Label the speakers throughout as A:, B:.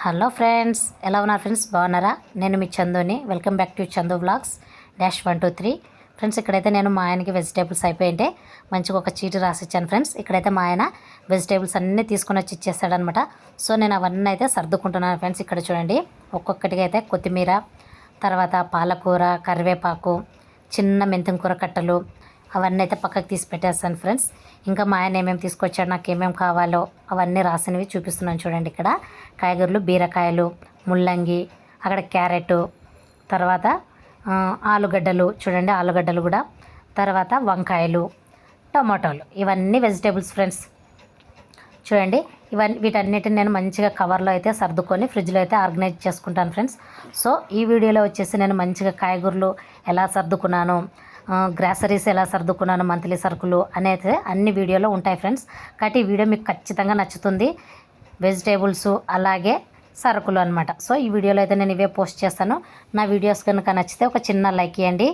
A: Hello friends, ఎలా ఉన్నారు friends? బాగున్నారా? నేను మీ చందుని. Welcome back to Chandu vlogs -123. Friends, ఇక్కడైతే నేను మా ఆయనకి వెజిటేబుల్స్ అయిపోయింటే మంచిగా ఒక చీటి రాసిచ్చాను ఫ్రెండ్స్. ఇక్కడైతే మా ఆయన వెజిటేబుల్స్ అన్నీ తీసుకొని వచ్చి ఇచ్చేస్తాడనమాట. సో నేను అవన్నీ అయితే సర్దుకుంటున్నాను ఫ్రెండ్స్. ఇక్కడ చూడండి, ఒక్కొక్కటిగా అయితే కొత్తిమీర, తర్వాత పాలకూర, కరివేపాకు, చిన్న మెంతం కూర కట్టలు అవన్నీ అయితే పక్కకు తీసి పెట్టేస్తాను ఫ్రెండ్స్. ఇంకా మా ఆయన ఏమేమి తీసుకొచ్చాడు, నాకు ఏమేమి కావాలో అవన్నీ రాసినవి చూపిస్తున్నాను చూడండి. ఇక్కడ కాయగూరలు, బీరకాయలు, ముల్లంగి, అక్కడ క్యారెట్, తర్వాత ఆలుగడ్డలు చూడండి, ఆలుగడ్డలు కూడా, తర్వాత వంకాయలు, టమాటోలు, ఇవన్నీ వెజిటేబుల్స్ ఫ్రెండ్స్. చూడండి, వీటన్నిటిని నేను మంచిగా కవర్లో అయితే సర్దుకొని ఫ్రిడ్జ్లో అయితే ఆర్గనైజ్ చేసుకుంటాను ఫ్రెండ్స్. సో ఈ వీడియోలో వచ్చేసి నేను మంచిగా కాయగూరలు ఎలా సర్దుకున్నాను, గ్రాసరీస్ ఎలా సర్దుకున్నాను, మంత్లీ సరుకులు అనేది అన్ని వీడియోలో ఉంటాయి ఫ్రెండ్స్. కాబట్టి ఈ వీడియో మీకు ఖచ్చితంగా నచ్చుతుంది. వెజిటేబుల్స్ అలాగే సరుకులు అనమాట. సో ఈ వీడియోలో అయితే నేను ఇవే పోస్ట్ చేస్తాను. నా వీడియోస్ కనుక నచ్చితే ఒక చిన్న లైక్ ఇవ్వండి.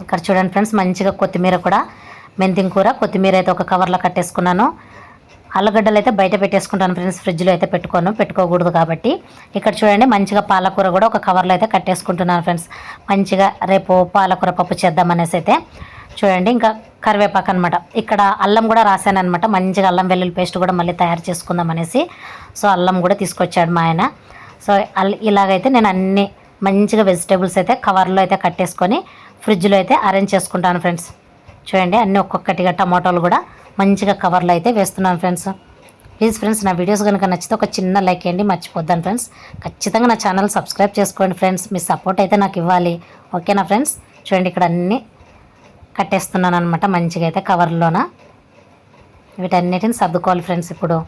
A: ఇక్కడ చూడండి ఫ్రెండ్స్, మంచిగా కొత్తిమీర కూడా, మెంతిం కూర, కొత్తిమీర అయితే ఒక కవర్లో కట్టేసుకున్నాను. ఆలుగడ్డలు అయితే బయట పెట్టేసుకుంటాను ఫ్రెండ్స్, ఫ్రిడ్జ్లో అయితే పెట్టుకోకూడదు కాబట్టి. ఇక్కడ చూడండి, మంచిగా పాలకూర కూడా ఒక కవర్లో అయితే కట్టేసుకుంటున్నాను ఫ్రెండ్స్. మంచిగా రేపు పాలకూర పప్పు చేద్దామనేసి అయితే చూడండి. ఇంకా కరివేపాకు అనమాట. ఇక్కడ అల్లం కూడా రాశాను అనమాట. మంచిగా అల్లం వెల్లుల్లి పేస్ట్ కూడా మళ్ళీ తయారు చేసుకుందాం అనేసి. సో అల్లం కూడా తీసుకొచ్చాడు మా ఆయన. సో ఇలాగైతే నేను అన్ని మంచిగా వెజిటేబుల్స్ అయితే కవర్లో అయితే కట్టేసుకొని ఫ్రిడ్జ్లో అయితే అరేంజ్ చేసుకుంటాను ఫ్రెండ్స్. చూడండి, అన్నీ ఒక్కొక్కటిగా టమాటోలు కూడా మంచిగా కవర్లో అయితే వేస్తున్నాను ఫ్రెండ్స్. ప్లీజ్ ఫ్రెండ్స్, నా వీడియోస్ కనుక నచ్చితే ఒక చిన్న లైక్ వేయండి, మర్చిపోద్దాను ఫ్రెండ్స్. ఖచ్చితంగా నా ఛానల్ సబ్స్క్రైబ్ చేసుకోండి ఫ్రెండ్స్. మీ సపోర్ట్ అయితే నాకు ఇవ్వాలి, ఓకేనా ఫ్రెండ్స్? చూడండి, ఇక్కడ అన్నీ కట్టేస్తున్నాను అనమాట మంచిగా అయితే కవర్లోన. వీటన్నిటిని సర్దుకోవాలి ఫ్రెండ్స్. ఇప్పుడు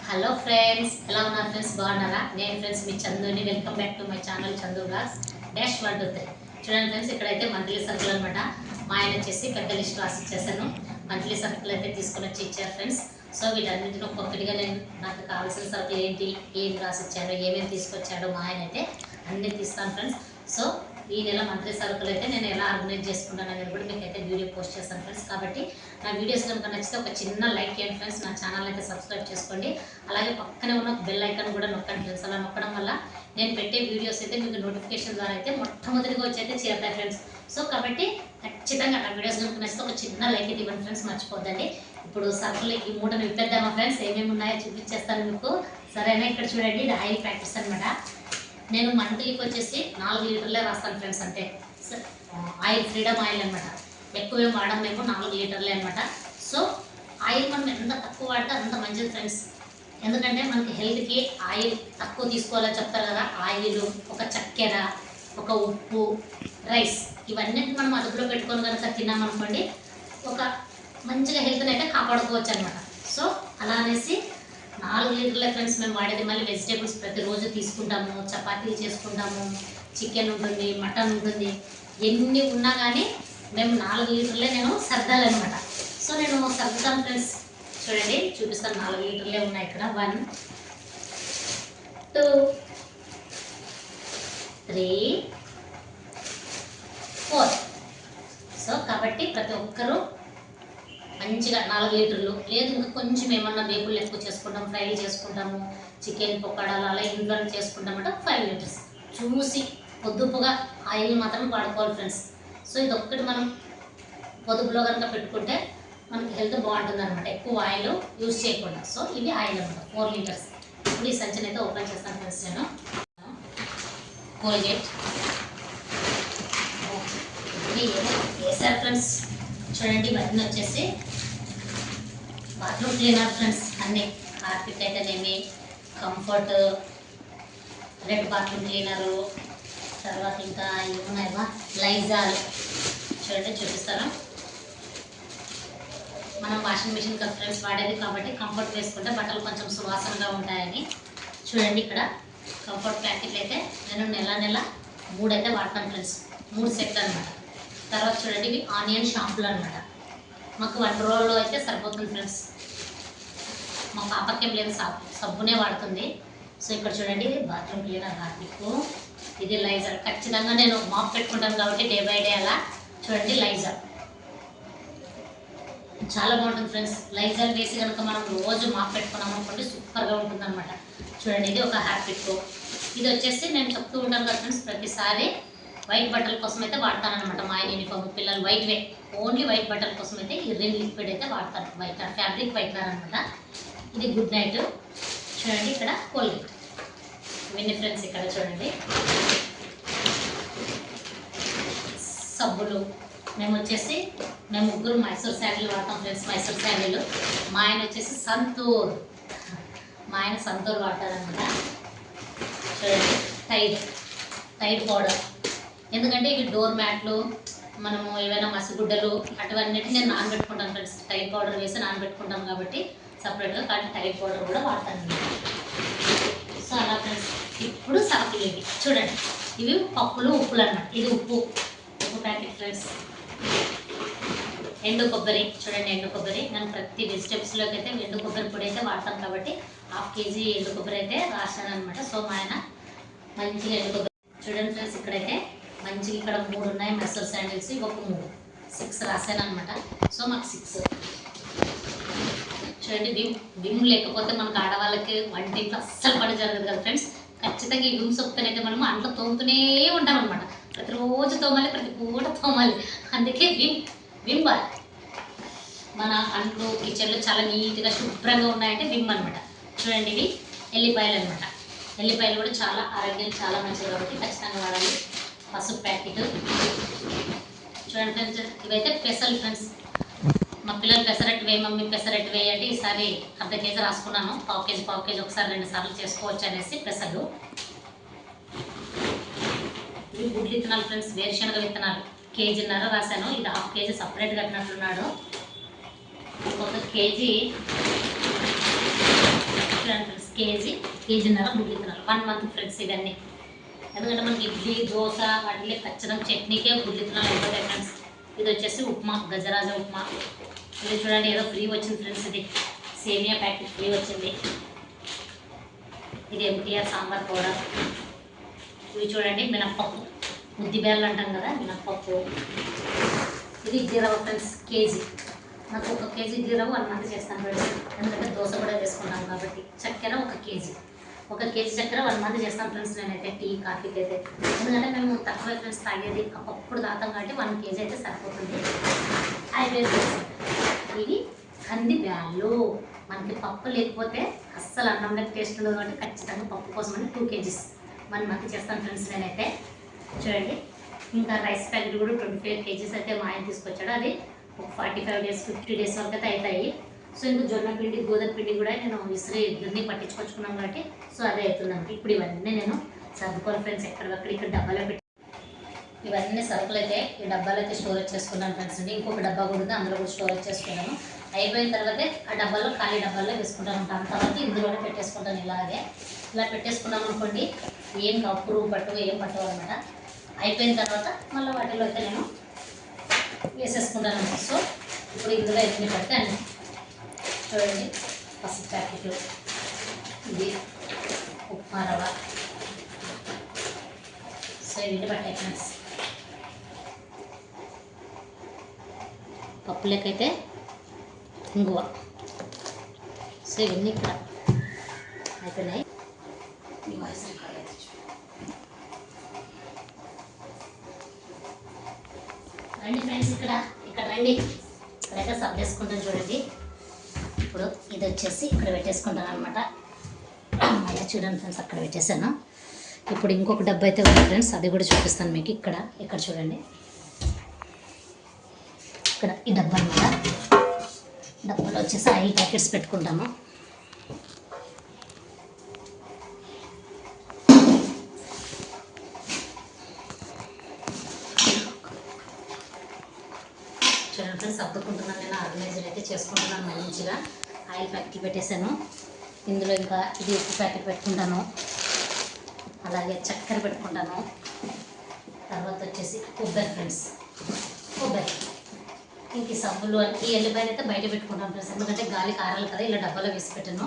A: హలో ఫ్రెండ్స్, ఎలా ఉన్నారు ఫ్రెండ్స్? బాగున్నారా? నేను ఫ్రెండ్స్ మీ చందుని. Welcome back to my channel Chandu vlogs -123. చూడండి ఫ్రెండ్స్, ఇక్కడైతే మంత్లీ సరుకులు అనమాట. మా ఆయన వచ్చేసి పెద్ద లిస్ట్ రాసి ఇచ్చేసాను. మంత్లీ సరుకులు అయితే తీసుకొని వచ్చి ఇచ్చారు ఫ్రెండ్స్. సో వీటన్నింటిని ఒక్కొక్కటిగా నేను నాకు కావాల్సిన సరుకులు ఏంటి, ఏం రాసి ఇచ్చాడో, ఏమేమి తీసుకొచ్చాడో మా ఆయన అయితే అన్నీ తీస్తాను ఫ్రెండ్స్. సో ఈ నెల మంత్లీ సరుకులు అయితే నేను ఎలా ఆర్గనైజ్ చేసుకుంటాను అనేది కూడా మీకు అయితే వీడియో పోస్ట్ చేస్తాను ఫ్రెండ్స్. కాబట్టి నా వీడియోస్ కనుక నచ్చితే ఒక చిన్న లైక్ చేయండి ఫ్రెండ్స్. నా ఛానల్ అయితే సబ్స్క్రైబ్ చేసుకోండి. అలాగే పక్కనే ఉన్న బెల్ ఐకాన్ కూడా నొక్కండి ఫ్రెండ్స్. అలా నొక్కడం వల్ల నేను పెట్టే వీడియోస్ అయితే మీకు నోటిఫికేషన్ ద్వారా అయితే మొట్టమొదటిగా వచ్చి అయితే చేరుతాయి ఫ్రెండ్స్. సో కాబట్టి ఖచ్చితంగా నా వీడియోస్ కనుక నచ్చితే ఒక చిన్న లైక్ అయితే ఇవ్వండి ఫ్రెండ్స్, మర్చిపోద్దండి. ఇప్పుడు సరుకులు ఈ మూటను విప్పేద్దామా ఫ్రెండ్స్? ఏమేమి ఉన్నాయో చూపించేస్తాను మీకు, సరేనా? ఇక్కడ చూడండి, ఇది ఆయిల్ ప్యాకెట్స్ అనమాట. నేను మంత్లీకి వచ్చేసి 4 లీటర్లే రాస్తాను ఫ్రెండ్స్. అంటే ఆయిల్ ఫ్రీడమ్ ఆయిల్ అనమాట. ఎక్కువేం వాడడం మేము, 4 లీటర్లే అనమాట. సో ఆయిల్ మనం ఎంత తక్కువ వాడితే అంత మంచిది ఫ్రెండ్స్. ఎందుకంటే మనకి హెల్త్కి ఆయిల్ తక్కువ తీసుకోవాలని చెప్తారు కదా. ఆయిల్, ఒక చక్కెర, ఒక ఉప్పు, రైస్, ఇవన్నీ మనం అదుపులో పెట్టుకొని కనుక తిన్నామనుకోండి, ఒక మంచిగా హెల్త్ని అయితే కాపాడుకోవచ్చు అనమాట. సో అలా అనేసి 4 లీటర్లే ఫ్రెండ్స్ మేము వాడేది. మళ్ళీ వెజిటేబుల్స్ ప్రతిరోజు తీసుకుంటాము, చపాతీలు చేసుకుంటాము, చికెన్ ఉంటుంది, మటన్ ఉంటుంది, ఎన్ని ఉన్నా కానీ మేము 4 లీటర్లే నేను సర్దాలన్నమాట. సో నేను సర్దుతాను ఫ్రెండ్స్. చూడండి, చూపిస్తాను. 4 లీటర్లే ఉన్నాయి ఇక్కడ. 1 2 3 4. సో కాబట్టి ప్రతి ఒక్కరూ మంచిగా 4 లీటర్లు, లేదు ఇంకా కొంచెం ఏమన్నా వేపులు ఎక్కువ చేసుకుంటాం, ఫ్రైలు చేసుకుంటాము, చికెన్ పకోడాలు అలా ఇంట్లో చేసుకుంటామంటే 5 లీటర్స్. చూసి పొద్దుపుగా ఆయిల్ మాత్రం వాడుకోవాలి ఫ్రెండ్స్. సో ఇది ఒక్కటి మనం పొదుపులో కనుక పెట్టుకుంటే మనకి హెల్త్ బాగుంటుంది అనమాట, ఎక్కువ ఆయిల్ యూజ్ చేయకుండా. సో ఇవి ఆయిల్ అనమాట 4 లీటర్స్. ఇప్పుడు ఈ సంచిని అయితే ఓపెన్ చేస్తాను ఫ్రెండ్స్. నేను కోల్గేట్ వేసారు ఫ్రెండ్స్. చూడండి ఇవన్నీ వచ్చేసి బాత్రూమ్ క్లీనర్ ఫ్రెండ్స్. అన్నీ హార్పిక్ అయితేనేమి, కంఫర్ట్, రెడ్ బాత్రూమ్ క్లీనరు, తర్వాత ఇంకా ఏమున్నాయా లైజాల్. చూడండి చూపిస్తాను. మనం వాషింగ్ మిషన్ కదా ఫ్రెండ్స్ వాడేది కాబట్టి కంఫర్ట్ వేసుకుంటే బట్టలు కొంచెం సువాసనగా ఉంటాయని. చూడండి ఇక్కడ కంఫర్ట్ ప్యాకెట్లు అయితే నేను నెల 3 అయితే వాడతాను ఫ్రెండ్స్, 3 సెట్లు అనమాట. తర్వాత చూడండి ఇవి ఆనియన్ షాంపులు అనమాట. మాకు 1 రోల్లో అయితే సరిపోతుంది ఫ్రెండ్స్. మా పాపకేం లేదు, సబ్బునే వాడుతుంది. సో ఇక్కడ చూడండి ఇది బాత్రూమ్ క్లీనర్ హార్పిక్, ఇది లైజర్. ఖచ్చితంగా నేను మాప్ పెట్టుకుంటాను కాబట్టి డే బై డే అలా. చూడండి లైజర్ చాలా బాగుంటుంది ఫ్రెండ్స్. లైజర్ వేసి కనుక మనం రోజు మాప్ పెట్టుకున్నాం అనుకోండి సూపర్గా ఉంటుంది అనమాట. చూడండి ఇది ఒక హార్పిక్. ఇది వచ్చేసి నేను చెప్తూ ఉంటాను కదా ఫ్రెండ్స్, ప్రతిసారి వైట్ బట్టల కోసం అయితే వాడతానమాట. మా యూనిఫామ్ పిల్లలు వైట్ వే, ఓన్లీ వైట్ బట్టల కోసం అయితే ఈ రిన్ లిక్విడ్ అయితే వాడతాను. వైట్ ఫ్యాబ్రిక్ వైట్నర్ అనమాట. ఇది గుడ్ నైట్. చూడండి ఇక్కడ కోల్గేట్ ఇవన్నీ ఫ్రెండ్స్. ఇక్కడ చూడండి సబ్బులు. మేము ముగ్గురు మైసూర్ శాండిల్ వాడతాం ఫ్రెండ్స్. మైసూర్ శాండిల్. మా ఆయన వచ్చేసి సంతూర్, మా ఆయన సంతూర్ వాడతారనమాట. చూడండి టైడ్ పౌడర్. ఎందుకంటే ఇవి డోర్ మ్యాట్లు, మనము ఏవైనా మసిగుడ్డలు అటువంటివి నేను నానబెట్టుకుంటాను ఫ్రెండ్స్. టైడ్ పౌడర్ వేసి నానబెట్టుకుంటాం కాబట్టి సపరేట్గా. కానీ టైడ్ పౌడర్ కూడా వాడతాను. సో అలా ఫ్రెండ్స్. ఇప్పుడు సరుకులు ఇవి చూడండి. ఇవి పప్పులు ఉప్పులు అన్నమాట. ఇది ఉప్పు ప్యాకెట్ ఫ్రెండ్స్. ఎండు కొబ్బరి. చూడండి ఎండు కొబ్బరి. నేను ప్రతి వెజిటేబుల్స్లోకి అయితే ఎండు కొబ్బరి పొడి అయితే వాడతాను కాబట్టి 1/2 కేజీ ఎండు కొబ్బరి అయితే రాశాను అనమాట. సో మా ఆయన మంచిగా ఎండు కొబ్బరి. చూడండి ఫ్రెండ్స్ ఇక్కడైతే మంచిగా ఇక్కడ 3 ఉన్నాయి మైసూర్ శాండిల్స్. ఒక 3 6 రాశాను అనమాట. సో మాకు 6. చూడండి విమ్ లేకపోతే మనకు ఆడవాళ్ళకి వంటింట్లో అస్సలు పని జరగదు కదా ఫ్రెండ్స్. ఖచ్చితంగా ఈ విమ్ సొప్పుతోనైతే మనము అంట్లో తోముతూనే ఉంటాం అనమాట. ప్రతిరోజు తోమాలి, ప్రతి పూట తోమాలి. అందుకే విమ్ బార్. మన అంట్లు కిచెన్లో చాలా నీట్గా శుభ్రంగా ఉన్నాయంటే విమ్ అనమాట. చూడండి ఇవి ఎల్లిపాయలు అనమాట. ఎల్లిపాయలు కూడా చాలా ఆరోగ్యం చాలా మంచిది కాబట్టి ఖచ్చితంగా వాడాలి. పసుపు ప్యాకెట్. చూడండి ఫ్రెండ్స్ ఇవైతే పెసలు ఫ్రెండ్స్. మా పిల్లలు పెసరట్టు వేయి మమ్మీ పెసరట్టు వేయి అంటే ఈసారి 1/2 కేజీ రాసుకున్నాను. 1/4 కేజీ ఒకసారి 2 సార్లు చేసుకోవచ్చు అనేసి పెసలు. ఇవి గుడ్లు విత్తనాలు ఫ్రెండ్స్. వేరుశనగ విత్తనాలు 1.5 కేజీ రాశాను. ఇది 1/2 కేజీ సపరేట్ కట్టినట్లున్నాడు. 1 కేజీ ఫ్రెండ్స్. కేజీన్నర గుడ్లు విత్తనాలు 1 మంత్ ఫ్రెండ్స్ ఇవన్నీ. ఎందుకంటే మనకి ఇడ్లీ దోశ వాటిలో ఖచ్చితంగా చట్నీకే గుడ్లు విత్తనాలు అయిపోతాయి ఫ్రెండ్స్. ఇది వచ్చేసి ఉప్మా, గజరాజ ఉప్మా. ఇది చూడండి ఏదో ఫ్రీ వచ్చింది ఫ్రెండ్స్. ఇది సేమియా ప్యాకెట్ ఫ్రీ వచ్చింది. ఇది ఎంటీఆర్ సాంబార్ పౌడర్. ఇవి చూడండి మినప్పప్పు, ముద్దిబేళ్ళు అంటాం కదా మినప్పప్పు. ఇది జీరవ ఫ్రెండ్స్ కేజీ. నాకు 1 కేజీ జీరవ 1 మంత్ చేస్తాను ఫ్రెండ్స్. ఎందుకంటే దోశ కూడా వేసుకుంటాం కాబట్టి. చక్కెర 1 కేజీ. 1 కేజీ చక్కెర 1 మంత్ చేస్తాను ఫ్రెండ్స్ నేనైతే టీ కాఫీకి అయితే. ఎందుకంటే మేము తక్కువ ఫ్రెండ్స్ తాగేది అప్పుడు తాగుతాం కాబట్టి 1 కేజీ అయితే సరిపోతుంది. అయిపోయింది. ఇవి కంది బ్యాళ్ళు. మనకి పప్పు లేకపోతే అస్సలు అన్నంలో టేస్ట్ ఉండదు కాబట్టి ఖచ్చితంగా పప్పు కోసమని 2 కేజీస్ 1 మంత్ చేస్తాను ఫ్రెండ్స్ నేనైతే. చూడండి ఇంకా రైస్ ప్యాకెట్ కూడా 25 కేజీస్ అయితే మా ఆయన తీసుకొచ్చాడు. అది ఒక 45 డేస్ 50 డేస్ వరకు అయితే అవుతాయి. సో ఇంకా జొన్న పిండి గోధుమ పిండి కూడా నేను ఇసురు ఇద్దరిని పట్టించుకొచ్చుకున్నాను కాబట్టి సో అదే అవుతుందండి. ఇప్పుడు ఇవన్నీ నేను సర్దుకోవాలి ఫ్రెండ్స్. ఎక్కడికక్కడ ఇక్కడ డబ్బాలో పెట్టి ఇవన్నీ సరుకులు అయితే ఈ డబ్బాలో అయితే స్టోరేజ్ చేసుకున్నాను ఫ్రెండ్స్ అండి. ఇంకొక డబ్బా కూడా ఉంది, అందులో కూడా స్టోరేజ్ చేసుకున్నాను. అయిపోయిన తర్వాత ఆ డబ్బాలో ఖాళీ డబ్బాల్లో వేసుకుంటాను ఉంటాను. తర్వాత ఇందులోనే పెట్టేసుకుంటాను. ఇలా పెట్టేసుకున్నాం అనుకోండి ఏం కప్పురు పట్టు ఏం పట్టవు అనమాట. అయిపోయిన తర్వాత మళ్ళీ వాటిలో అయితే నేను వేసేసుకుంటాను. సో ఇప్పుడు ఇందులో ఎన్ని పడితే అన్ని. చూడండి పసుపు ప్యాకెట్లు, ఇది ఉప్మా రవ్వ. సో ఇవి పట్టాయి ఫ్రెండ్స్. పప్పులకైతే ఇంగువ. సో ఇవన్నీ ఇక్కడ అయిపోయినాయి. రండి ఫ్రెండ్స్, ఇక్కడ రండి. ఇక్కడైతే సబ్ చేసుకుంటాను చూడండి. ఇప్పుడు ఇది వచ్చేసి ఇక్కడ పెట్టేసుకుంటాను అనమాట. మళ్ళీ చూడండి ఫ్రెండ్స్, అక్కడ పెట్టేశాను. ఇప్పుడు ఇంకొక డబ్బా అయితే ఉంది ఫ్రెండ్స్, అది కూడా చూపిస్తాను మీకు. ఇక్కడ చూడండి, ఇక్కడ ఈ డబ్బా అనమాట. డబ్బాలో వచ్చేసి ఆయిల్ ప్యాకెట్స్ పెట్టుకుంటాము. చూడండి ఫ్రెండ్స్, సర్దుకుంటున్నాను. నేను ఆర్గనైజర్ అయితే చేసుకుంటున్నాను మంచిగా. ఆయిల్ ప్యాకెట్లు పెట్టేశాను. ఇందులో ఇంకా ఇది ఉప్పు ప్యాకెట్ పెట్టుకుంటాను, అలాగే చక్కెర పెట్టుకుంటాను. తర్వాత వచ్చేసి కొబ్బరి ఫ్రెండ్స్, కొబ్బరి. ఇంక ఈ సబ్బులు ఈ ఎల్లిపాయలు అయితే బయట పెట్టుకుంటాను ఫ్రెండ్స్, ఎందుకంటే గాలి కారాలి కదా. ఇలా డబ్బాలో వేసి పెట్టాను,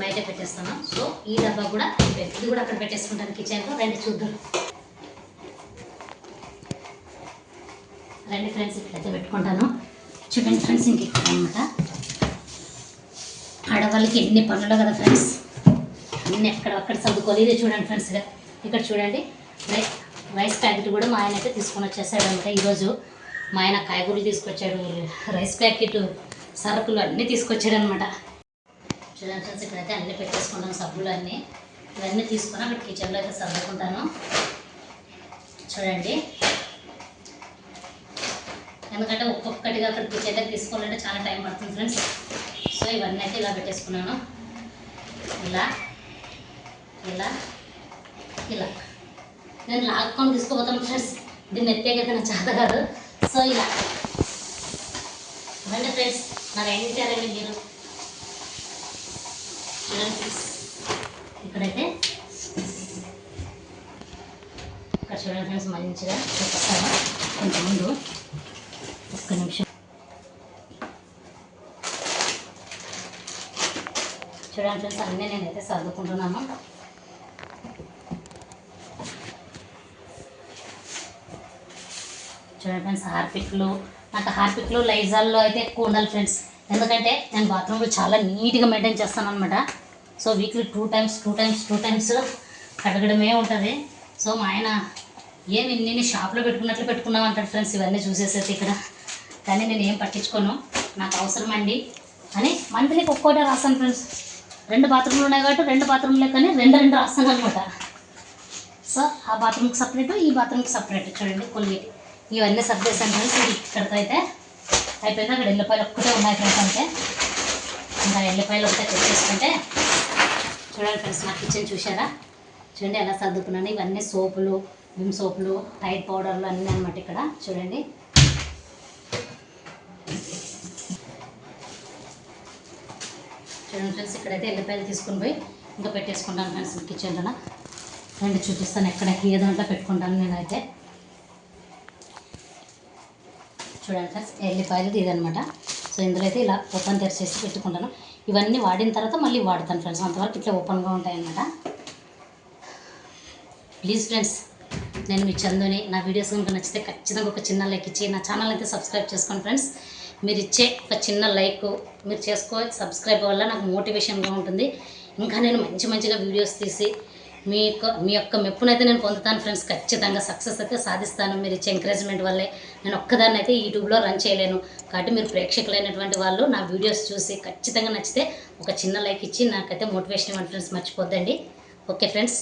A: బయట పెట్టేస్తాను. సో ఈ డబ్బా కూడా ఇది కూడా అక్కడ పెట్టేసుకుంటాను కిచెన్లో. రండి చూద్దాం. రండి ఫ్రెండ్స్, ఇక్కడైతే పెట్టుకుంటాను. చూడండి ఫ్రెండ్స్, ఇంక ఇక్కడ అనమాట. ఆడవాళ్ళకి ఎన్ని పనులు కదా ఫ్రెండ్స్, అన్నీ ఎక్కడక్కడ సర్దుకోవాలి. ఇది చూడండి ఫ్రెండ్స్, ఇక్కడ చూడండి రైస్ ప్యాకెట్ కూడా మా ఆయన అయితే తీసుకొని వచ్చేసాడు అనమాట. ఈరోజు మా ఆయన కాయగూరలు తీసుకొచ్చాడు, రైస్ ప్యాకెట్, సరుకులు అన్నీ తీసుకొచ్చాడు అనమాట. చూడండి ఫ్రెండ్స్, ఇక్కడైతే అన్నీ పెట్టేసుకుంటాను, సబ్బులు అన్నీ. ఇవన్నీ తీసుకొని అక్కడ కిచెన్లో అయితే సర్దుకుంటాను. చూడండి, ఎందుకంటే ఒక్కొక్కటిగా అక్కడ కిచెన్ దగ్గర తీసుకోవాలంటే చాలా టైం పడుతుంది ఫ్రెండ్స్. సో ఇవన్నీ అయితే ఇలా పెట్టేసుకున్నాను. ఇలా ఇలా ఇలా నేను లాక్కొని తీసుకుపోతాను ఫ్రెండ్స్. దీన్ని ఎత్తేకైతే నా చేత కాదు. సో ఇలా రండి ఫ్రెండ్స్, నాకు ఎంటారండి మీరు. చూడండి ఫ్రెండ్స్, ఇక్కడైతే ఇక్కడ చూడండి ఫ్రెండ్స్, మంచిగా చూపిస్తాను. కొంచెం ముందు ఒక్క నిమిషం. చూడండి ఫ్రెండ్స్, అన్నీ నేనైతే సర్దుకుంటున్నాను. చూడండి ఫ్రెండ్స్, హార్పిక్లు, నాకు హార్పిక్లు లైజాల్లో అయితే ఎక్కువ ఉండాలి ఫ్రెండ్స్. ఎందుకంటే నేను బాత్రూంలో చాలా నీట్గా మెయింటైన్ చేస్తాను అనమాట. సో వీక్లీ టూ టైమ్స్ కడగడమే ఉంటుంది. సో మా ఆయన ఏమి నేను షాప్లో పెట్టుకున్నట్లు పెట్టుకున్నాం అంటాడు ఫ్రెండ్స్. ఇవన్నీ చూసేసేది ఇక్కడ, కానీ నేను ఏం పట్టించుకోను, నాకు అవసరం అండి అని మంత్లీకి ఒక్కోటే రాస్తాను ఫ్రెండ్స్. 2 బాత్రూమ్లు ఉన్నాయి కాబట్టి 2 బాత్రూమ్లే కానీ 2 రాస్తాను అనమాట. సో ఆ బాత్రూమ్కి సపరేట్, ఈ బాత్రూమ్కి సపరేట్. చూడండి కొల్గేట్ ఇవన్నీ సర్దేశాను ఫ్రెండ్స్. ఇక్కడితో అయితే అయిపోయింది. అక్కడ ఎల్లిపాయలు ఒక్కటే ఉన్నాయి ఫ్రెండ్స్. అంటే ఇంకా ఎల్లిపాయలు ఒకటే తెచ్చేసుకుంటే చూడండి ఫ్రెండ్స్, నా కిచెన్ చూసారా, చూడండి ఎలా సర్దుకున్నాను. ఇవన్నీ సోపులు, విమ్ సోపులు, టైడ్ పౌడర్లు అన్నీ అనమాట. ఇక్కడ చూడండి, చూడండి ఫ్రెండ్స్, ఇక్కడైతే ఎల్లిపాయలు తీసుకుని పోయి ఇంకా పెట్టేసుకుంటాను ఫ్రెండ్స్ కిచెన్లో. రండి చూపిస్తాను ఎక్కడ ఏ దాంట్లో పెట్టుకుంటాను నేనైతే. చూడండి ఫ్రెండ్స్, ఎల్లిపాయలు ఇదనమాట. సో ఇందులో అయితే ఇలా ఓపెన్ తెరిచేసి పెట్టుకుంటాను. ఇవన్నీ వాడిన తర్వాత మళ్ళీ వాడతాను ఫ్రెండ్స్, అంతవరకు ఇట్లా ఓపెన్గా ఉంటాయన్నమాట. ప్లీజ్ ఫ్రెండ్స్, నేను మీ చందుని. నా వీడియోస్ కనుక నచ్చితే ఖచ్చితంగా ఒక చిన్న లైక్ ఇచ్చి నా ఛానల్ అయితే సబ్స్క్రైబ్ చేసుకోండి ఫ్రెండ్స్. మీరు ఇచ్చే ఒక చిన్న లైక్ మీరు సబ్స్క్రైబ్ వల్ల నాకు మోటివేషన్గా ఉంటుంది. ఇంకా నేను మంచిగా వీడియోస్ తీసి మీ యొక్క మెప్పునైతే నేను పొందుతాను ఫ్రెండ్స్. ఖచ్చితంగా సక్సెస్ అయితే సాధిస్తాను. మీరు ఇచ్చే ఎంకరేజ్మెంట్ వల్లే. నేను ఒక్కదాన్ని అయితే యూట్యూబ్లో రన్ చేయలేను. కాబట్టి మీరు ప్రేక్షకులైనటువంటి వాళ్ళు నా వీడియోస్ చూసి ఖచ్చితంగా నచ్చితే ఒక చిన్న లైక్ ఇచ్చి నాకైతే మోటివేషన్ ఇవ్వండి ఫ్రెండ్స్, మర్చిపోద్దండి. Okay friends.